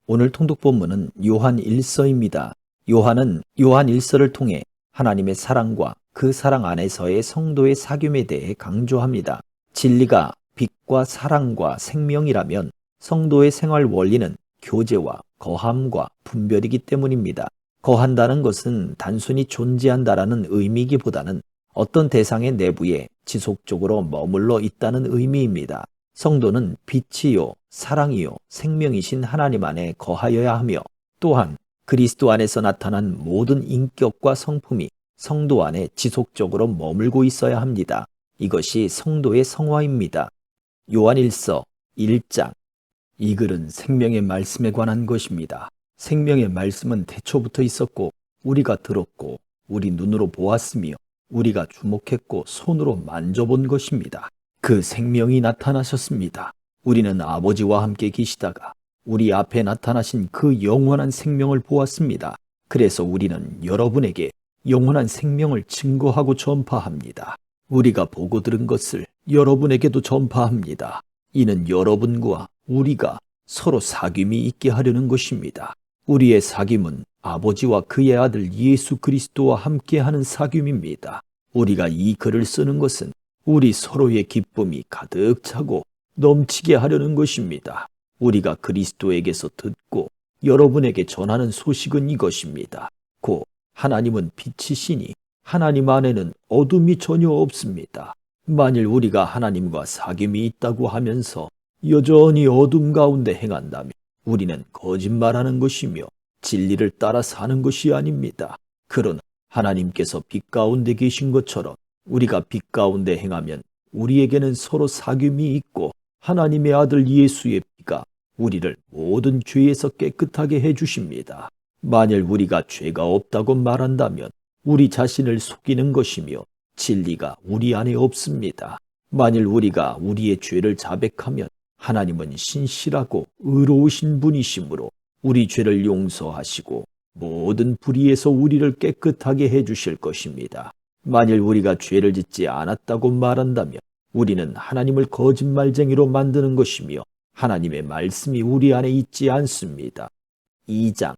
오늘 통독 본문은 요한 1서입니다. 요한은 요한 1서를 통해 하나님의 사랑과 그 사랑 안에서의 성도의 사귐에 대해 강조합니다. 진리가 빛과 사랑과 생명이라면 성도의 생활 원리는 교제와 거함과 분별이기 때문입니다. 거한다는 것은 단순히 존재한다라는 의미이기보다는 어떤 대상의 내부에 지속적으로 머물러 있다는 의미입니다. 성도는 빛이요, 사랑이요, 생명이신 하나님 안에 거하여야 하며 또한 그리스도 안에서 나타난 모든 인격과 성품이 성도 안에 지속적으로 머물고 있어야 합니다. 이것이 성도의 성화입니다. 요한일서 1장. 이 글은 생명의 말씀에 관한 것입니다. 생명의 말씀은 태초부터 있었고 우리가 들었고 우리 눈으로 보았으며 우리가 주목했고 손으로 만져본 것입니다. 그 생명이 나타나셨습니다. 우리는 아버지와 함께 계시다가 우리 앞에 나타나신 그 영원한 생명을 보았습니다. 그래서 우리는 여러분에게 영원한 생명을 증거하고 전파합니다. 우리가 보고 들은 것을 여러분에게도 전파합니다. 이는 여러분과 우리가 서로 사귐이 있게 하려는 것입니다. 우리의 사귐은 아버지와 그의 아들 예수 그리스도와 함께하는 사귐입니다. 우리가 이 글을 쓰는 것은 우리 서로의 기쁨이 가득 차고 넘치게 하려는 것입니다. 우리가 그리스도에게서 듣고 여러분에게 전하는 소식은 이것입니다. 곧 하나님은 빛이시니 하나님 안에는 어둠이 전혀 없습니다. 만일 우리가 하나님과 사귐이 있다고 하면서 여전히 어둠 가운데 행한다면 우리는 거짓말하는 것이며 진리를 따라 사는 것이 아닙니다. 그러나 하나님께서 빛 가운데 계신 것처럼 우리가 빛 가운데 행하면 우리에게는 서로 사귐이 있고 하나님의 아들 예수의 피가 우리를 모든 죄에서 깨끗하게 해주십니다. 만일 우리가 죄가 없다고 말한다면 우리 자신을 속이는 것이며 진리가 우리 안에 없습니다. 만일 우리가 우리의 죄를 자백하면 하나님은 신실하고 의로우신 분이시므로 우리 죄를 용서하시고 모든 불의에서 우리를 깨끗하게 해주실 것입니다. 만일 우리가 죄를 짓지 않았다고 말한다면 우리는 하나님을 거짓말쟁이로 만드는 것이며 하나님의 말씀이 우리 안에 있지 않습니다. 2장.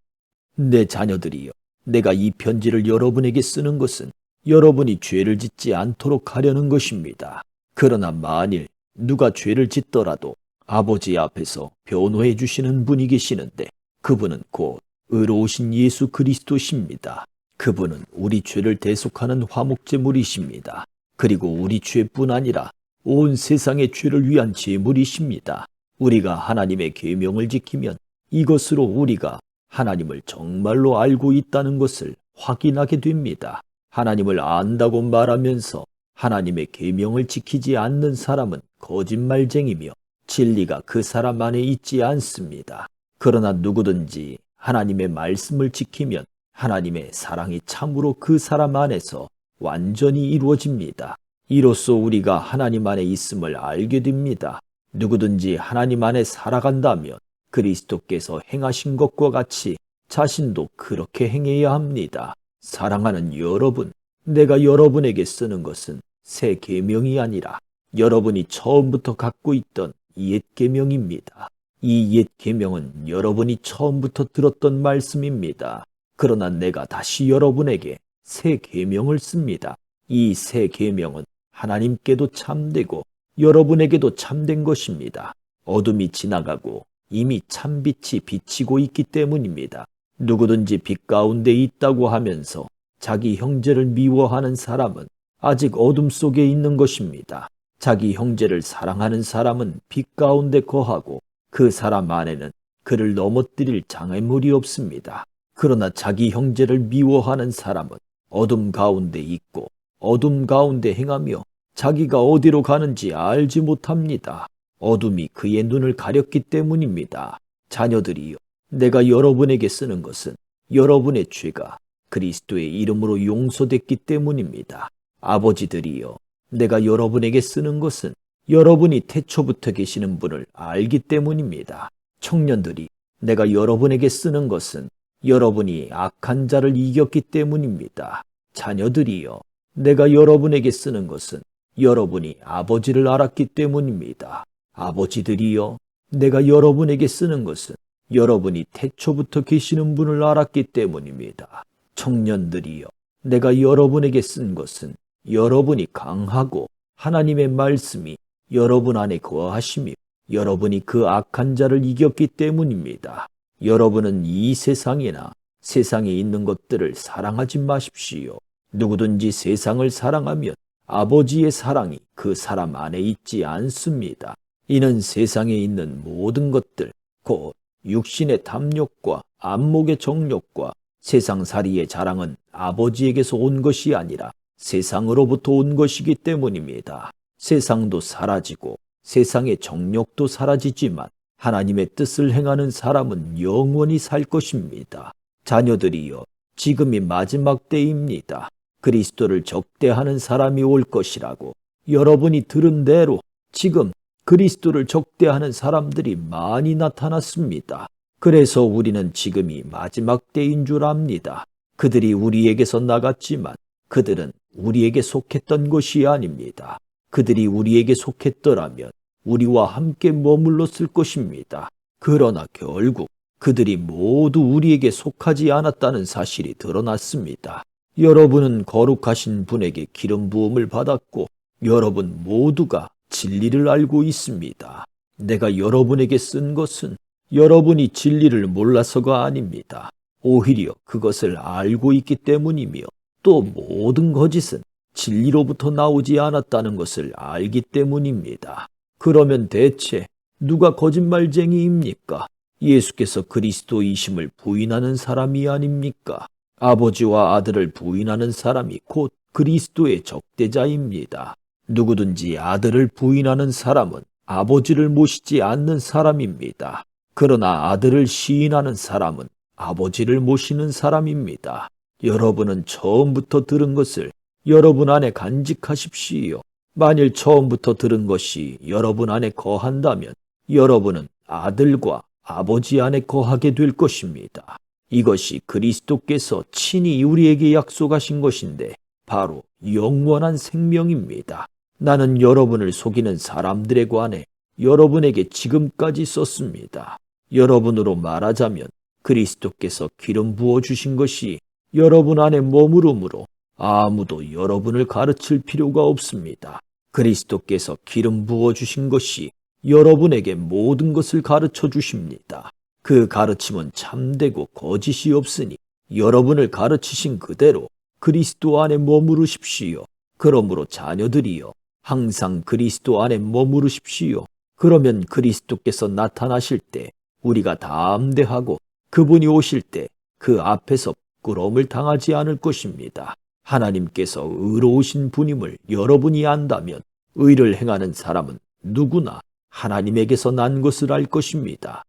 내 자녀들이여, 내가 이 편지를 여러분에게 쓰는 것은 여러분이 죄를 짓지 않도록 하려는 것입니다. 그러나 만일 누가 죄를 짓더라도 아버지 앞에서 변호해 주시는 분이 계시는데 그분은 곧 의로우신 예수 그리스도십니다. 그분은 우리 죄를 대속하는 화목제물이십니다. 그리고 우리 죄뿐 아니라 온 세상의 죄를 위한 제물이십니다. 우리가 하나님의 계명을 지키면 이것으로 우리가 하나님을 정말로 알고 있다는 것을 확인하게 됩니다. 하나님을 안다고 말하면서 하나님의 계명을 지키지 않는 사람은 거짓말쟁이며 진리가 그 사람 안에 있지 않습니다. 그러나 누구든지 하나님의 말씀을 지키면 하나님의 사랑이 참으로 그 사람 안에서 완전히 이루어집니다. 이로써 우리가 하나님 안에 있음을 알게 됩니다. 누구든지 하나님 안에 살아간다면 그리스도께서 행하신 것과 같이 자신도 그렇게 행해야 합니다. 사랑하는 여러분, 내가 여러분에게 쓰는 것은 새 계명이 아니라 여러분이 처음부터 갖고 있던 옛 계명입니다. 이 옛 계명은 여러분이 처음부터 들었던 말씀입니다. 그러나 내가 다시 여러분에게 새 계명을 씁니다. 이 새 계명은 하나님께도 참되고 여러분에게도 참된 것입니다. 어둠이 지나가고 이미 참빛이 비치고 있기 때문입니다. 누구든지 빛 가운데 있다고 하면서 자기 형제를 미워하는 사람은 아직 어둠 속에 있는 것입니다. 자기 형제를 사랑하는 사람은 빛 가운데 거하고 그 사람 안에는 그를 넘어뜨릴 장애물이 없습니다. 그러나 자기 형제를 미워하는 사람은 어둠 가운데 있고 어둠 가운데 행하며 자기가 어디로 가는지 알지 못합니다. 어둠이 그의 눈을 가렸기 때문입니다. 자녀들이여, 내가 여러분에게 쓰는 것은 여러분의 죄가 그리스도의 이름으로 용서됐기 때문입니다. 아버지들이여, 내가 여러분에게 쓰는 것은 여러분이 태초부터 계시는 분을 알기 때문입니다. 청년들이, 내가 여러분에게 쓰는 것은 여러분이 악한 자를 이겼기 때문입니다. 자녀들이여, 내가 여러분에게 쓰는 것은 여러분이 아버지를 알았기 때문입니다. 아버지들이여, 내가 여러분에게 쓰는 것은 여러분이 태초부터 계시는 분을 알았기 때문입니다. 청년들이여, 내가 여러분에게 쓴 것은 여러분이 강하고 하나님의 말씀이 여러분 안에 거하시며 여러분이 그 악한 자를 이겼기 때문입니다. 여러분은 이 세상이나 세상에 있는 것들을 사랑하지 마십시오. 누구든지 세상을 사랑하면 아버지의 사랑이 그 사람 안에 있지 않습니다. 이는 세상에 있는 모든 것들, 곧 육신의 탐욕과 안목의 정욕과 세상살이의 자랑은 아버지에게서 온 것이 아니라 세상으로부터 온 것이기 때문입니다. 세상도 사라지고 세상의 정욕도 사라지지만 하나님의 뜻을 행하는 사람은 영원히 살 것입니다. 자녀들이여, 지금이 마지막 때입니다. 그리스도를 적대하는 사람이 올 것이라고 여러분이 들은 대로 지금 그리스도를 적대하는 사람들이 많이 나타났습니다. 그래서 우리는 지금이 마지막 때인 줄 압니다. 그들이 우리에게서 나갔지만 그들은 우리에게 속했던 것이 아닙니다. 그들이 우리에게 속했더라면 우리와 함께 머물렀을 것입니다. 그러나 결국 그들이 모두 우리에게 속하지 않았다는 사실이 드러났습니다. 여러분은 거룩하신 분에게 기름 부음을 받았고 여러분 모두가 진리를 알고 있습니다. 내가 여러분에게 쓴 것은 여러분이 진리를 몰라서가 아닙니다. 오히려 그것을 알고 있기 때문이며 또 모든 거짓은 진리로부터 나오지 않았다는 것을 알기 때문입니다. 그러면 대체 누가 거짓말쟁이입니까? 예수께서 그리스도이심을 부인하는 사람이 아닙니까? 아버지와 아들을 부인하는 사람이 곧 그리스도의 적대자입니다. 누구든지 아들을 부인하는 사람은 아버지를 모시지 않는 사람입니다. 그러나 아들을 시인하는 사람은 아버지를 모시는 사람입니다. 여러분은 처음부터 들은 것을 여러분 안에 간직하십시오. 만일 처음부터 들은 것이 여러분 안에 거한다면 여러분은 아들과 아버지 안에 거하게 될 것입니다. 이것이 그리스도께서 친히 우리에게 약속하신 것인데 바로 영원한 생명입니다. 나는 여러분을 속이는 사람들에 관해 여러분에게 지금까지 썼습니다. 여러분으로 말하자면 그리스도께서 기름 부어주신 것이 여러분 안에 머무르므로 아무도 여러분을 가르칠 필요가 없습니다. 그리스도께서 기름 부어주신 것이 여러분에게 모든 것을 가르쳐 주십니다. 그 가르침은 참되고 거짓이 없으니 여러분을 가르치신 그대로 그리스도 안에 머무르십시오. 그러므로 자녀들이여 항상 그리스도 안에 머무르십시오. 그러면 그리스도께서 나타나실 때 우리가 담대하고 그분이 오실 때 그 앞에서 부끄러움을 당하지 않을 것입니다. 하나님께서 의로우신 분임을 여러분이 안다면 의를 행하는 사람은 누구나 하나님에게서 난 것을 알 것입니다.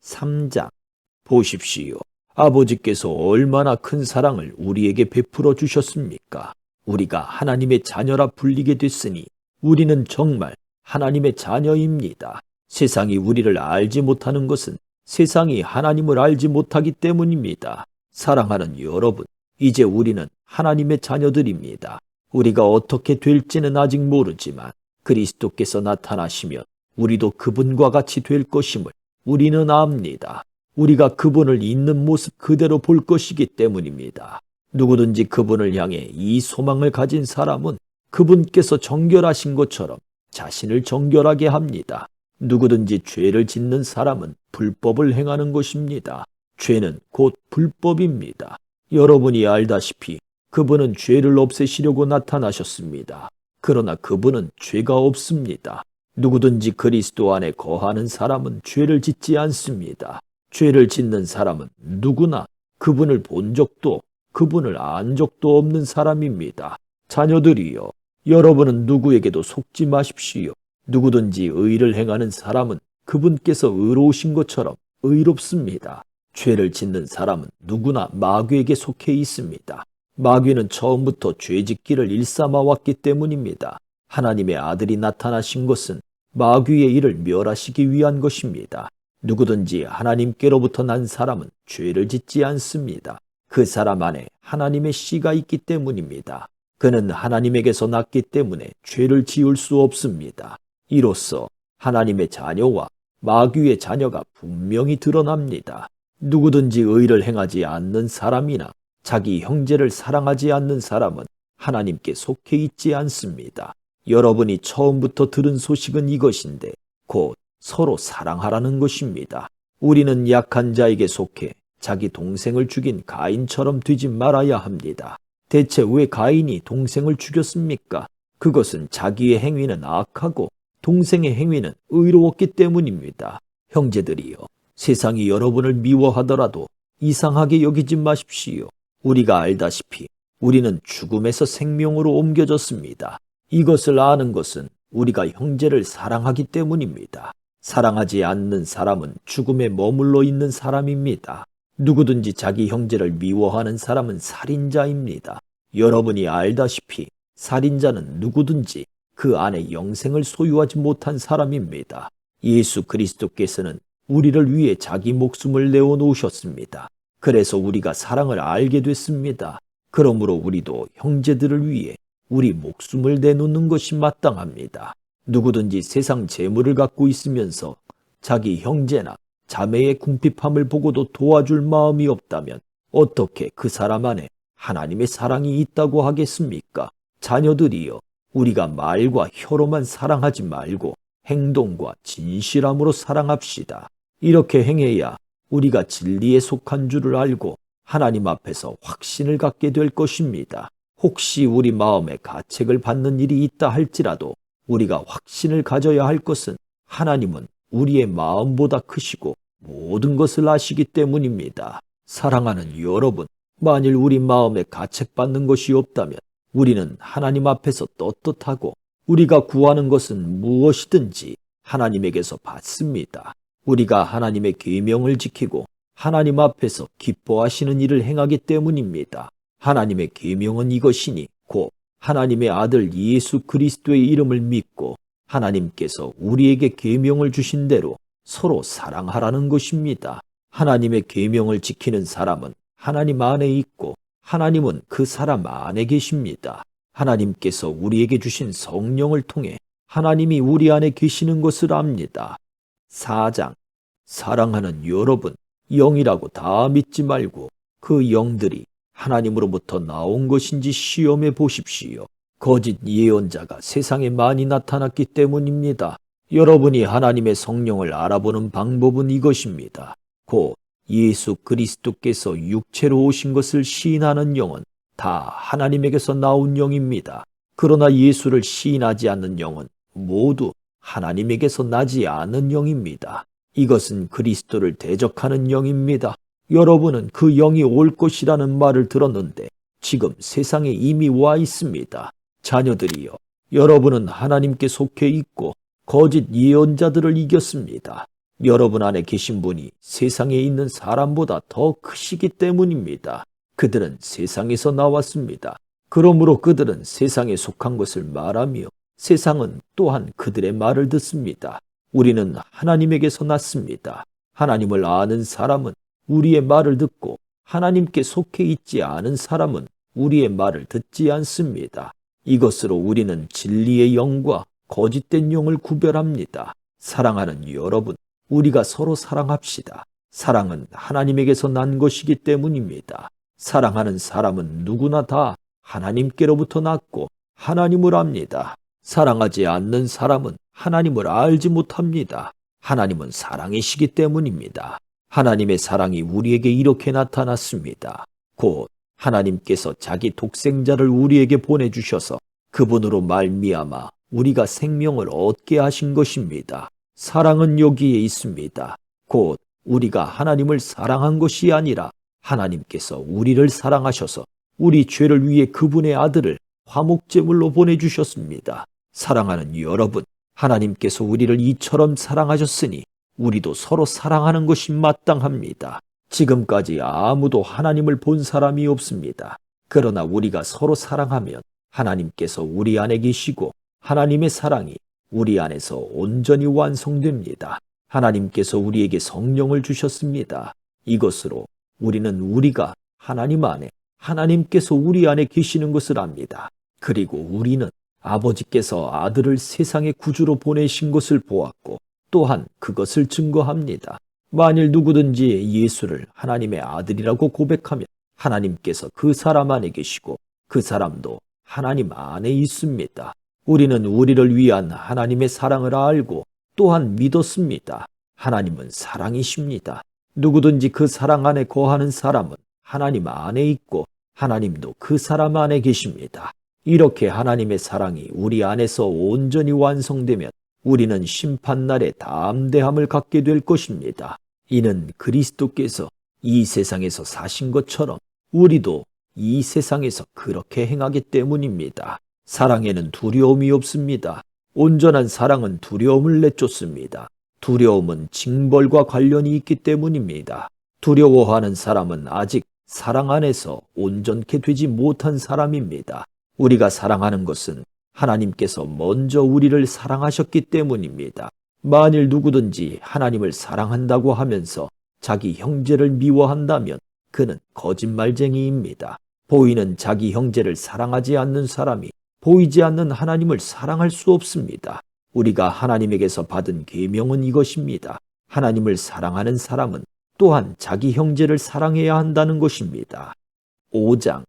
3장 보십시오. 아버지께서 얼마나 큰 사랑을 우리에게 베풀어 주셨습니까? 우리가 하나님의 자녀라 불리게 됐으니 우리는 정말 하나님의 자녀입니다. 세상이 우리를 알지 못하는 것은 세상이 하나님을 알지 못하기 때문입니다. 사랑하는 여러분, 이제 우리는 하나님의 자녀들입니다. 우리가 어떻게 될지는 아직 모르지만 그리스도께서 나타나시면 우리도 그분과 같이 될 것임을 우리는 압니다. 우리가 그분을 있는 모습 그대로 볼 것이기 때문입니다. 누구든지 그분을 향해 이 소망을 가진 사람은 그분께서 정결하신 것처럼 자신을 정결하게 합니다. 누구든지 죄를 짓는 사람은 불법을 행하는 것입니다. 죄는 곧 불법입니다. 여러분이 알다시피 그분은 죄를 없애시려고 나타나셨습니다. 그러나 그분은 죄가 없습니다. 누구든지 그리스도 안에 거하는 사람은 죄를 짓지 않습니다. 죄를 짓는 사람은 누구나 그분을 본 적도 그분을 안 적도 없는 사람입니다. 자녀들이여, 여러분은 누구에게도 속지 마십시오. 누구든지 의를 행하는 사람은 그분께서 의로우신 것처럼 의롭습니다. 죄를 짓는 사람은 누구나 마귀에게 속해 있습니다. 마귀는 처음부터 죄짓기를 일삼아 왔기 때문입니다. 하나님의 아들이 나타나신 것은 마귀의 일을 멸하시기 위한 것입니다. 누구든지 하나님께로부터 난 사람은 죄를 짓지 않습니다. 그 사람 안에 하나님의 씨가 있기 때문입니다. 그는 하나님에게서 났기 때문에 죄를 지을 수 없습니다. 이로써 하나님의 자녀와 마귀의 자녀가 분명히 드러납니다. 누구든지 의를 행하지 않는 사람이나 자기 형제를 사랑하지 않는 사람은 하나님께 속해 있지 않습니다. 여러분이 처음부터 들은 소식은 이것인데 곧 서로 사랑하라는 것입니다. 우리는 약한 자에게 속해 자기 동생을 죽인 가인처럼 되지 말아야 합니다. 대체 왜 가인이 동생을 죽였습니까? 그것은 자기의 행위는 악하고 동생의 행위는 의로웠기 때문입니다. 형제들이여, 세상이 여러분을 미워하더라도 이상하게 여기지 마십시오. 우리가 알다시피 우리는 죽음에서 생명으로 옮겨졌습니다. 이것을 아는 것은 우리가 형제를 사랑하기 때문입니다. 사랑하지 않는 사람은 죽음에 머물러 있는 사람입니다. 누구든지 자기 형제를 미워하는 사람은 살인자입니다. 여러분이 알다시피 살인자는 누구든지 그 안에 영생을 소유하지 못한 사람입니다. 예수 그리스도께서는 우리를 위해 자기 목숨을 내어놓으셨습니다. 그래서 우리가 사랑을 알게 됐습니다. 그러므로 우리도 형제들을 위해 우리 목숨을 내놓는 것이 마땅합니다. 누구든지 세상 재물을 갖고 있으면서 자기 형제나 자매의 궁핍함을 보고도 도와줄 마음이 없다면 어떻게 그 사람 안에 하나님의 사랑이 있다고 하겠습니까? 자녀들이여, 우리가 말과 혀로만 사랑하지 말고 행동과 진실함으로 사랑합시다. 이렇게 행해야 우리가 진리에 속한 줄을 알고 하나님 앞에서 확신을 갖게 될 것입니다. 혹시 우리 마음에 가책을 받는 일이 있다 할지라도 우리가 확신을 가져야 할 것은 하나님은 우리의 마음보다 크시고 모든 것을 아시기 때문입니다. 사랑하는 여러분, 만일 우리 마음에 가책받는 것이 없다면 우리는 하나님 앞에서 떳떳하고 우리가 구하는 것은 무엇이든지 하나님에게서 받습니다. 우리가 하나님의 계명을 지키고 하나님 앞에서 기뻐하시는 일을 행하기 때문입니다. 하나님의 계명은 이것이니 곧 하나님의 아들 예수 그리스도의 이름을 믿고 하나님께서 우리에게 계명을 주신 대로 서로 사랑하라는 것입니다. 하나님의 계명을 지키는 사람은 하나님 안에 있고 하나님은 그 사람 안에 계십니다. 하나님께서 우리에게 주신 성령을 통해 하나님이 우리 안에 계시는 것을 압니다. 4장. 사랑하는 여러분, 영이라고 다 믿지 말고 그 영들이 하나님으로부터 나온 것인지 시험해 보십시오. 거짓 예언자가 세상에 많이 나타났기 때문입니다. 여러분이 하나님의 성령을 알아보는 방법은 이것입니다. 곧 예수 그리스도께서 육체로 오신 것을 시인하는 영은 다 하나님에게서 나온 영입니다. 그러나 예수를 시인하지 않는 영은 모두 하나님에게서 나지 않은 영입니다. 이것은 그리스도를 대적하는 영입니다. 여러분은 그 영이 올 것이라는 말을 들었는데 지금 세상에 이미 와 있습니다. 자녀들이여, 여러분은 하나님께 속해 있고 거짓 예언자들을 이겼습니다. 여러분 안에 계신 분이 세상에 있는 사람보다 더 크시기 때문입니다. 그들은 세상에서 나왔습니다. 그러므로 그들은 세상에 속한 것을 말하며 세상은 또한 그들의 말을 듣습니다. 우리는 하나님에게서 났습니다. 하나님을 아는 사람은 우리의 말을 듣고 하나님께 속해 있지 않은 사람은 우리의 말을 듣지 않습니다. 이것으로 우리는 진리의 영과 거짓된 영을 구별합니다. 사랑하는 여러분, 우리가 서로 사랑합시다. 사랑은 하나님에게서 난 것이기 때문입니다. 사랑하는 사람은 누구나 다 하나님께로부터 났고 하나님을 압니다. 사랑하지 않는 사람은 하나님을 알지 못합니다. 하나님은 사랑이시기 때문입니다. 하나님의 사랑이 우리에게 이렇게 나타났습니다. 곧 하나님께서 자기 독생자를 우리에게 보내주셔서 그분으로 말미암아 우리가 생명을 얻게 하신 것입니다. 사랑은 여기에 있습니다. 곧 우리가 하나님을 사랑한 것이 아니라 하나님께서 우리를 사랑하셔서 우리 죄를 위해 그분의 아들을 화목제물로 보내주셨습니다. 사랑하는 여러분, 하나님께서 우리를 이처럼 사랑하셨으니 우리도 서로 사랑하는 것이 마땅합니다. 지금까지 아무도 하나님을 본 사람이 없습니다. 그러나 우리가 서로 사랑하면 하나님께서 우리 안에 계시고 하나님의 사랑이 우리 안에서 온전히 완성됩니다. 하나님께서 우리에게 성령을 주셨습니다. 이것으로 우리는 우리가 하나님 안에, 하나님께서 우리 안에 계시는 것을 압니다. 그리고 우리는 아버지께서 아들을 세상의 구주로 보내신 것을 보았고 또한 그것을 증거합니다. 만일 누구든지 예수를 하나님의 아들이라고 고백하면 하나님께서 그 사람 안에 계시고 그 사람도 하나님 안에 있습니다. 우리는 우리를 위한 하나님의 사랑을 알고 또한 믿었습니다. 하나님은 사랑이십니다. 누구든지 그 사랑 안에 거하는 사람은 하나님 안에 있고 하나님도 그 사람 안에 계십니다. 이렇게 하나님의 사랑이 우리 안에서 온전히 완성되면 우리는 심판날에 담대함을 갖게 될 것입니다. 이는 그리스도께서 이 세상에서 사신 것처럼 우리도 이 세상에서 그렇게 행하기 때문입니다. 사랑에는 두려움이 없습니다. 온전한 사랑은 두려움을 내쫓습니다. 두려움은 징벌과 관련이 있기 때문입니다. 두려워하는 사람은 아직 사랑 안에서 온전케 되지 못한 사람입니다. 우리가 사랑하는 것은 하나님께서 먼저 우리를 사랑하셨기 때문입니다. 만일 누구든지 하나님을 사랑한다고 하면서 자기 형제를 미워한다면 그는 거짓말쟁이입니다. 보이는 자기 형제를 사랑하지 않는 사람이 보이지 않는 하나님을 사랑할 수 없습니다. 우리가 하나님에게서 받은 계명은 이것입니다. 하나님을 사랑하는 사람은 또한 자기 형제를 사랑해야 한다는 것입니다. 5장.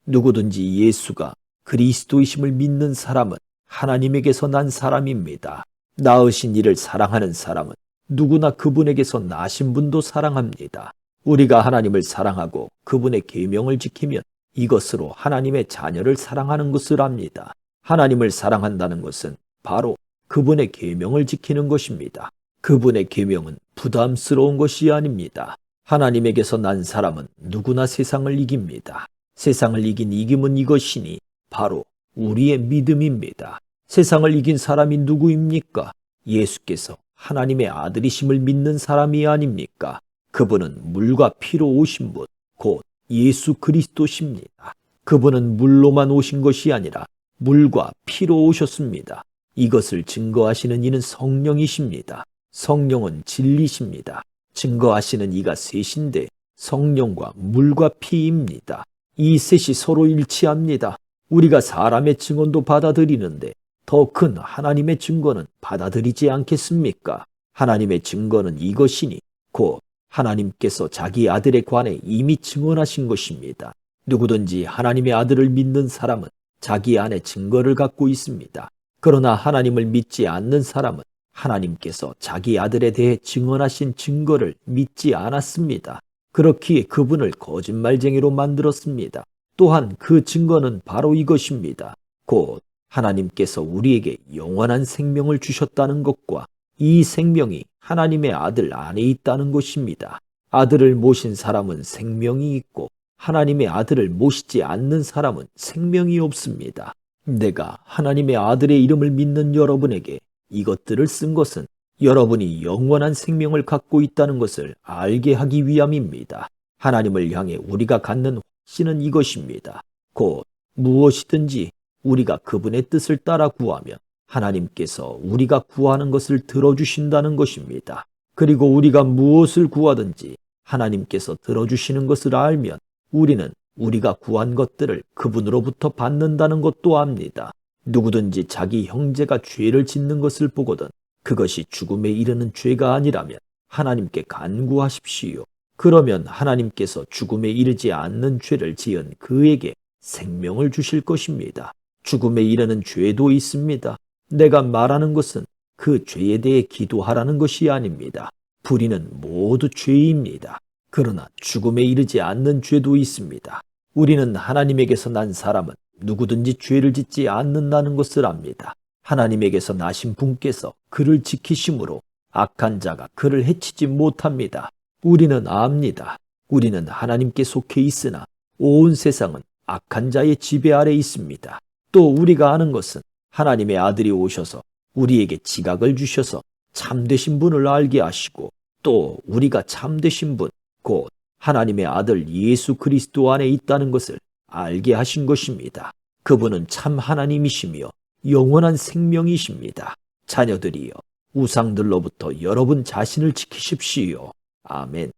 누구든지 예수가 그리스도이심을 믿는 사람은 하나님에게서 난 사람입니다. 낳으신 이를 사랑하는 사람은 누구나 그분에게서 나신 분도 사랑합니다. 우리가 하나님을 사랑하고 그분의 계명을 지키면 이것으로 하나님의 자녀를 사랑하는 것을 압니다. 하나님을 사랑한다는 것은 바로 그분의 계명을 지키는 것입니다. 그분의 계명은 부담스러운 것이 아닙니다. 하나님에게서 난 사람은 누구나 세상을 이깁니다. 세상을 이긴 이김은 이것이니 바로 우리의 믿음입니다. 세상을 이긴 사람이 누구입니까? 예수께서 하나님의 아들이심을 믿는 사람이 아닙니까? 그분은 물과 피로 오신 분, 곧 예수 그리스도십니다. 그분은 물로만 오신 것이 아니라 물과 피로 오셨습니다. 이것을 증거하시는 이는 성령이십니다. 성령은 진리십니다. 증거하시는 이가 셋인데 성령과 물과 피입니다. 이 셋이 서로 일치합니다. 우리가 사람의 증언도 받아들이는데 더 큰 하나님의 증거는 받아들이지 않겠습니까? 하나님의 증거는 이것이니 곧 하나님께서 자기 아들에 관해 이미 증언하신 것입니다. 누구든지 하나님의 아들을 믿는 사람은 자기 안에 증거를 갖고 있습니다. 그러나 하나님을 믿지 않는 사람은 하나님께서 자기 아들에 대해 증언하신 증거를 믿지 않았습니다. 그렇기에 그분을 거짓말쟁이로 만들었습니다. 또한 그 증거는 바로 이것입니다. 곧 하나님께서 우리에게 영원한 생명을 주셨다는 것과 이 생명이 하나님의 아들 안에 있다는 것입니다. 아들을 모신 사람은 생명이 있고 하나님의 아들을 모시지 않는 사람은 생명이 없습니다. 내가 하나님의 아들의 이름을 믿는 여러분에게 이것들을 쓴 것은 여러분이 영원한 생명을 갖고 있다는 것을 알게 하기 위함입니다. 하나님을 향해 우리가 갖는 확신은 이것입니다. 곧 무엇이든지 우리가 그분의 뜻을 따라 구하면 하나님께서 우리가 구하는 것을 들어주신다는 것입니다. 그리고 우리가 무엇을 구하든지 하나님께서 들어주시는 것을 알면 우리는 우리가 구한 것들을 그분으로부터 받는다는 것도 압니다. 누구든지 자기 형제가 죄를 짓는 것을 보거든 그것이 죽음에 이르는 죄가 아니라면 하나님께 간구하십시오. 그러면 하나님께서 죽음에 이르지 않는 죄를 지은 그에게 생명을 주실 것입니다. 죽음에 이르는 죄도 있습니다. 내가 말하는 것은 그 죄에 대해 기도하라는 것이 아닙니다. 불의는 모두 죄입니다. 그러나 죽음에 이르지 않는 죄도 있습니다. 우리는 하나님에게서 난 사람은 누구든지 죄를 짓지 않는다는 것을 압니다. 하나님에게서 나신 분께서 그를 지키심으로 악한 자가 그를 해치지 못합니다. 우리는 압니다. 우리는 하나님께 속해 있으나 온 세상은 악한 자의 지배 아래 있습니다. 또 우리가 아는 것은 하나님의 아들이 오셔서 우리에게 지각을 주셔서 참되신 분을 알게 하시고 또 우리가 참되신 분, 곧 하나님의 아들 예수 그리스도 안에 있다는 것을 알게 하신 것입니다. 그분은 참 하나님이시며 영원한 생명이십니다. 자녀들이여, 우상들로부터 여러분 자신을 지키십시오. 아멘.